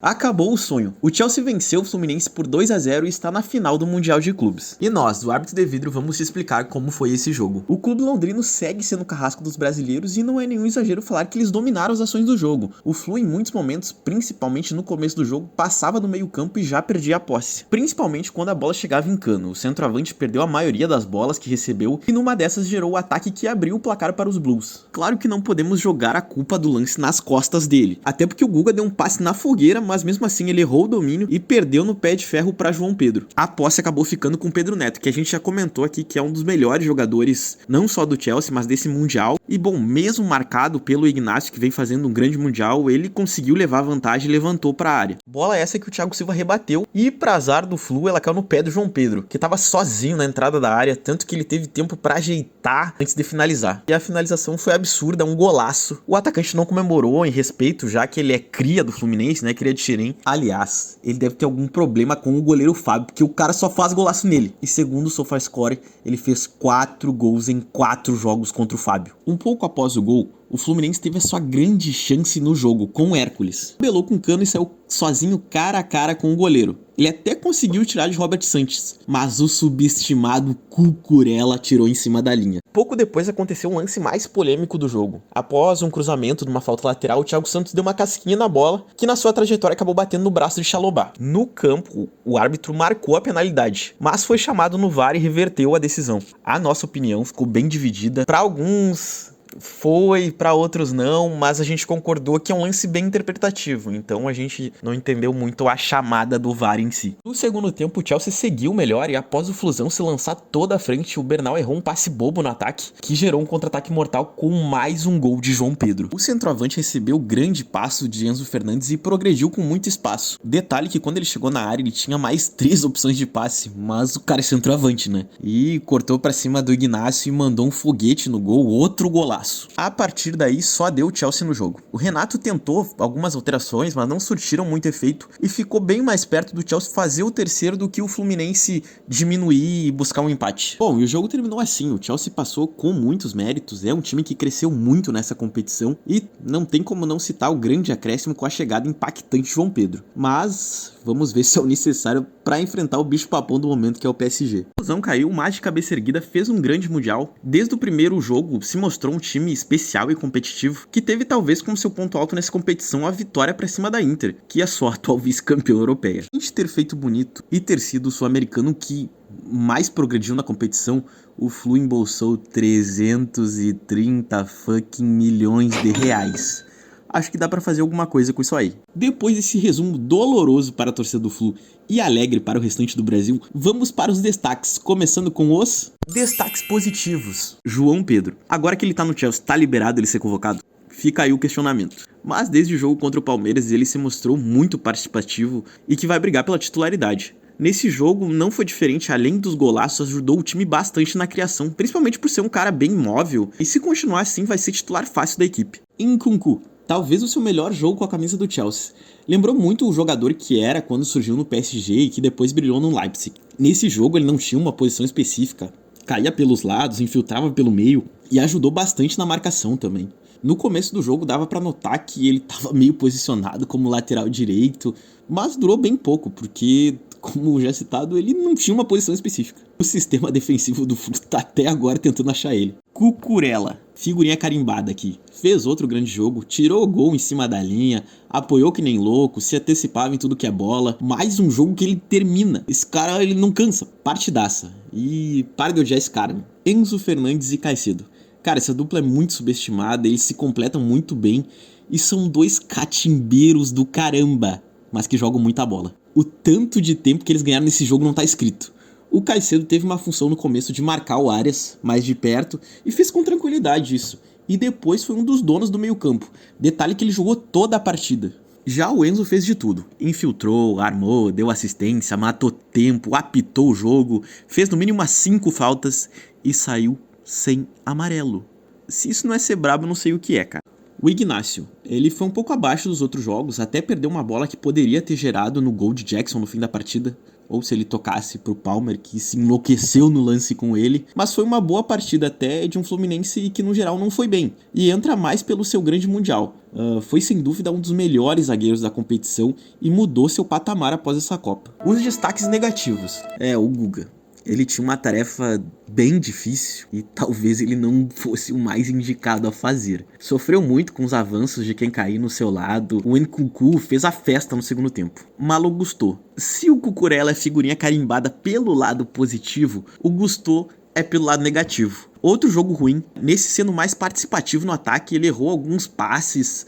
Acabou o sonho. O Chelsea venceu o Fluminense por 2-0 e está na final do Mundial de Clubes. E nós, do Árbitro de Vidro, vamos te explicar como foi esse jogo. O clube londrino segue sendo o carrasco dos brasileiros e não é nenhum exagero falar que eles dominaram as ações do jogo. O Flu, em muitos momentos, principalmente no começo do jogo, passava no meio-campo e já perdia a posse. Principalmente quando a bola chegava em cano. O centroavante perdeu a maioria das bolas que recebeu e numa dessas gerou o ataque que abriu o placar para os Blues. Claro que não podemos jogar a culpa do lance nas costas dele, até porque o Guga deu um passe na fogueira, mas mesmo assim ele errou o domínio e perdeu no pé de ferro para João Pedro. A posse acabou ficando com o Pedro Neto, que a gente já comentou aqui que é um dos melhores jogadores, não só do Chelsea, mas desse Mundial. E bom, mesmo marcado pelo Ignacio, que vem fazendo um grande Mundial, ele conseguiu levar vantagem e levantou para a área. Bola essa que o Thiago Silva rebateu e, para azar do Flu, ela caiu no pé do João Pedro, que estava sozinho na entrada da área, tanto que ele teve tempo para ajeitar antes de finalizar. E a finalização foi absurda, um golaço. O atacante não comemorou em respeito, já que ele é cria do Fluminense, né, cria de Xerém. Aliás, ele deve ter algum problema com o goleiro Fábio, porque o cara só faz golaço nele. E segundo o SofaScore, ele fez 4 gols em 4 jogos contra o Fábio. Um pouco após o gol, o Fluminense teve a sua grande chance no jogo com o Hércules. Belou com o cano e saiu sozinho cara a cara com o goleiro. Ele até conseguiu tirar de Robert Sanches, mas o subestimado Cucurella tirou em cima da linha. Pouco depois aconteceu o lance mais polêmico do jogo. Após um cruzamento numa falta lateral, o Thiago Santos deu uma casquinha na bola, que na sua trajetória acabou batendo no braço de Chalobah. No campo, o árbitro marcou a penalidade, mas foi chamado no VAR e reverteu a decisão. A nossa opinião ficou bem dividida. Para alguns foi, para outros não, mas a gente concordou que é um lance bem interpretativo, então a gente não entendeu muito a chamada do VAR em si. No segundo tempo, o Chelsea seguiu melhor e após o Flusão se lançar toda a frente, o Bernal errou um passe bobo no ataque, que gerou um contra-ataque mortal com mais um gol de João Pedro. O centroavante recebeu o grande passo de Enzo Fernandes e progrediu com muito espaço. Detalhe que quando ele chegou na área, ele tinha mais 3 opções de passe, mas o cara é centroavante, né? E cortou pra cima do Ignacio e mandou um foguete no gol, outro golaço. A partir daí só deu o Chelsea no jogo. O Renato tentou algumas alterações, mas não surtiram muito efeito e ficou bem mais perto do Chelsea fazer o terceiro do que o Fluminense diminuir e buscar um empate. Bom, e o jogo terminou assim, o Chelsea passou com muitos méritos, é um time que cresceu muito nessa competição e não tem como não citar o grande acréscimo com a chegada impactante de João Pedro. Mas vamos ver se é o necessário para enfrentar o bicho papão do momento, que é o PSG. O Flusão caiu, mas de cabeça erguida fez um grande Mundial. Desde o primeiro jogo se mostrou um time especial e competitivo, que teve talvez como seu ponto alto nessa competição a vitória para cima da Inter, que é a sua atual vice-campeã europeia. Além de ter feito bonito e ter sido o sul-americano que mais progrediu na competição, o Flu embolsou 330 fucking milhões de reais. Acho que dá pra fazer alguma coisa com isso aí. Depois desse resumo doloroso para a torcida do Flu e alegre para o restante do Brasil, vamos para os destaques, começando com os destaques positivos. João Pedro. Agora que ele tá no Chelsea, tá liberado ele ser convocado? Fica aí o questionamento. Mas desde o jogo contra o Palmeiras ele se mostrou muito participativo e que vai brigar pela titularidade. Nesse jogo não foi diferente, além dos golaços, ajudou o time bastante na criação, principalmente por ser um cara bem móvel, e se continuar assim vai ser titular fácil da equipe. Nkunku. Talvez o seu melhor jogo com a camisa do Chelsea. Lembrou muito o jogador que era quando surgiu no PSG e que depois brilhou no Leipzig. Nesse jogo ele não tinha uma posição específica, caía pelos lados, infiltrava pelo meio e ajudou bastante na marcação também. No começo do jogo dava pra notar que ele estava meio posicionado como lateral direito, mas durou bem pouco, porque, como já citado, ele não tinha uma posição específica. O sistema defensivo do Flu tá até agora tentando achar ele. Cucurella, figurinha carimbada aqui. Fez outro grande jogo, tirou o gol em cima da linha, apoiou que nem louco, se antecipava em tudo que é bola. Mais um jogo que ele termina. Esse cara, ele não cansa. Partidaça. E para de odiar esse cara, né? Enzo Fernandes e Caicedo. Cara, essa dupla é muito subestimada, eles se completam muito bem e são dois catimbeiros do caramba, mas que jogam muita bola. O tanto de tempo que eles ganharam nesse jogo não tá escrito. O Caicedo teve uma função no começo de marcar o Arias mais de perto e fez com tranquilidade isso. E depois foi um dos donos do meio campo. Detalhe que ele jogou toda a partida. Já o Enzo fez de tudo. Infiltrou, armou, deu assistência, matou tempo, apitou o jogo, fez no mínimo umas 5 faltas e saiu sem amarelo. Se isso não é ser brabo, eu não sei o que é, cara. O Ignacio, ele foi um pouco abaixo dos outros jogos, até perdeu uma bola que poderia ter gerado no gol de Jackson no fim da partida, ou se ele tocasse pro Palmer, que se enlouqueceu no lance com ele, mas foi uma boa partida até de um Fluminense que no geral não foi bem, e entra mais pelo seu grande mundial. Foi sem dúvida um dos melhores zagueiros da competição e mudou seu patamar após essa Copa. Os destaques negativos, o Guga. Ele tinha uma tarefa bem difícil e talvez ele não fosse o mais indicado a fazer. Sofreu muito com os avanços de quem caía no seu lado. O Nkunku fez a festa no segundo tempo. Malo Gusto. Se o Cucurella é figurinha carimbada pelo lado positivo, o Gusto é pelo lado negativo. Outro jogo ruim, nesse sendo mais participativo no ataque, ele errou alguns passes,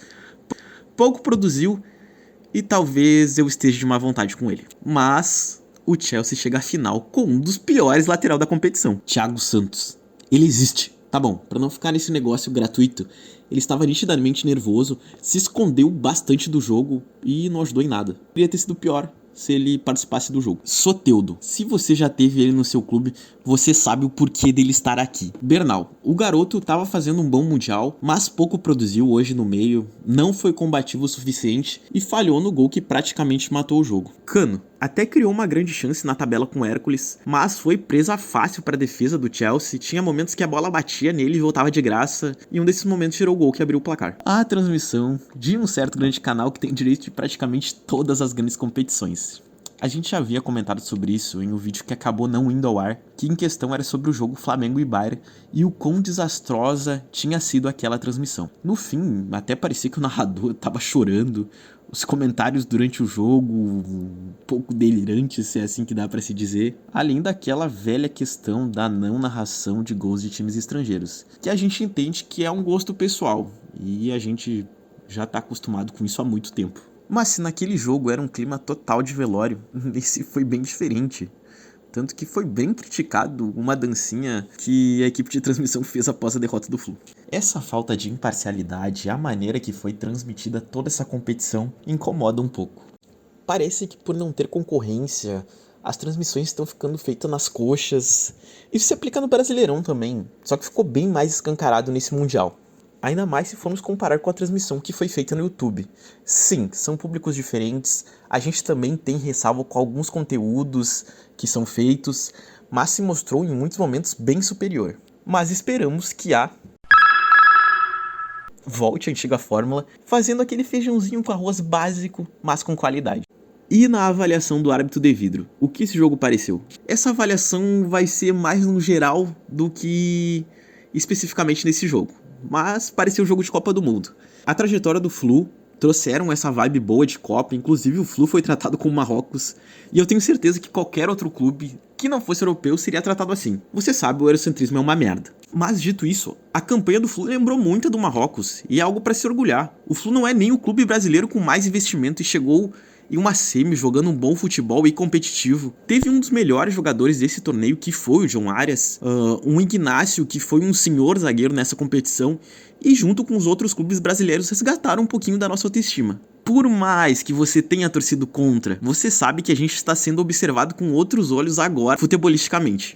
pouco produziu e talvez eu esteja de má vontade com ele. Mas o Chelsea chega à final com um dos piores lateral da competição, Thiago Santos. Ele existe. Tá bom, pra não ficar nesse negócio gratuito, ele estava nitidamente nervoso, se escondeu bastante do jogo e não ajudou em nada. Poderia ter sido pior se ele participasse do jogo. Soteldo. Se você já teve ele no seu clube, você sabe o porquê dele estar aqui. Bernal. O garoto estava fazendo um bom mundial, mas pouco produziu hoje no meio, não foi combativo o suficiente e falhou no gol que praticamente matou o jogo. Cano. Até criou uma grande chance na tabela com o Hércules, mas foi presa fácil para a defesa do Chelsea, tinha momentos que a bola batia nele e voltava de graça, e um desses momentos tirou o gol que abriu o placar. A transmissão de um certo grande canal que tem direito de praticamente todas as grandes competições. A gente já havia comentado sobre isso em um vídeo que acabou não indo ao ar, que em questão era sobre o jogo Flamengo e Bayern e o quão desastrosa tinha sido aquela transmissão. No fim, até parecia que o narrador estava chorando, os comentários durante o jogo, um pouco delirantes, se é assim que dá pra se dizer, além daquela velha questão da não narração de gols de times estrangeiros, que a gente entende que é um gosto pessoal, e a gente já tá acostumado com isso há muito tempo. Mas se naquele jogo era um clima total de velório, esse foi bem diferente. Tanto que foi bem criticado uma dancinha que a equipe de transmissão fez após a derrota do Flu. Essa falta de imparcialidade e a maneira que foi transmitida toda essa competição incomoda um pouco. Parece que por não ter concorrência, as transmissões estão ficando feitas nas coxas. Isso se aplica no Brasileirão também, só que ficou bem mais escancarado nesse Mundial. Ainda mais se formos comparar com a transmissão que foi feita no YouTube. Sim, são públicos diferentes, a gente também tem ressalva com alguns conteúdos que são feitos, mas se mostrou em muitos momentos bem superior. Mas esperamos que volte à antiga fórmula, fazendo aquele feijãozinho com arroz básico, mas com qualidade. E na avaliação do árbitro de vidro, o que esse jogo pareceu? Essa avaliação vai ser mais no geral do que especificamente nesse jogo. Mas parecia um jogo de Copa do Mundo. A trajetória do Flu trouxeram essa vibe boa de Copa, inclusive o Flu foi tratado como Marrocos, e eu tenho certeza que qualquer outro clube que não fosse europeu seria tratado assim. Você sabe, o eurocentrismo é uma merda. Mas dito isso, a campanha do Flu lembrou muito a do Marrocos, e é algo para se orgulhar. O Flu não é nem o clube brasileiro com mais investimento e chegou em uma semi jogando um bom futebol e competitivo. Teve um dos melhores jogadores desse torneio, que foi o John Arias, um Ignacio, que foi um senhor zagueiro nessa competição, e junto com os outros clubes brasileiros resgataram um pouquinho da nossa autoestima. Por mais que você tenha torcido contra, você sabe que a gente está sendo observado com outros olhos agora, futebolisticamente.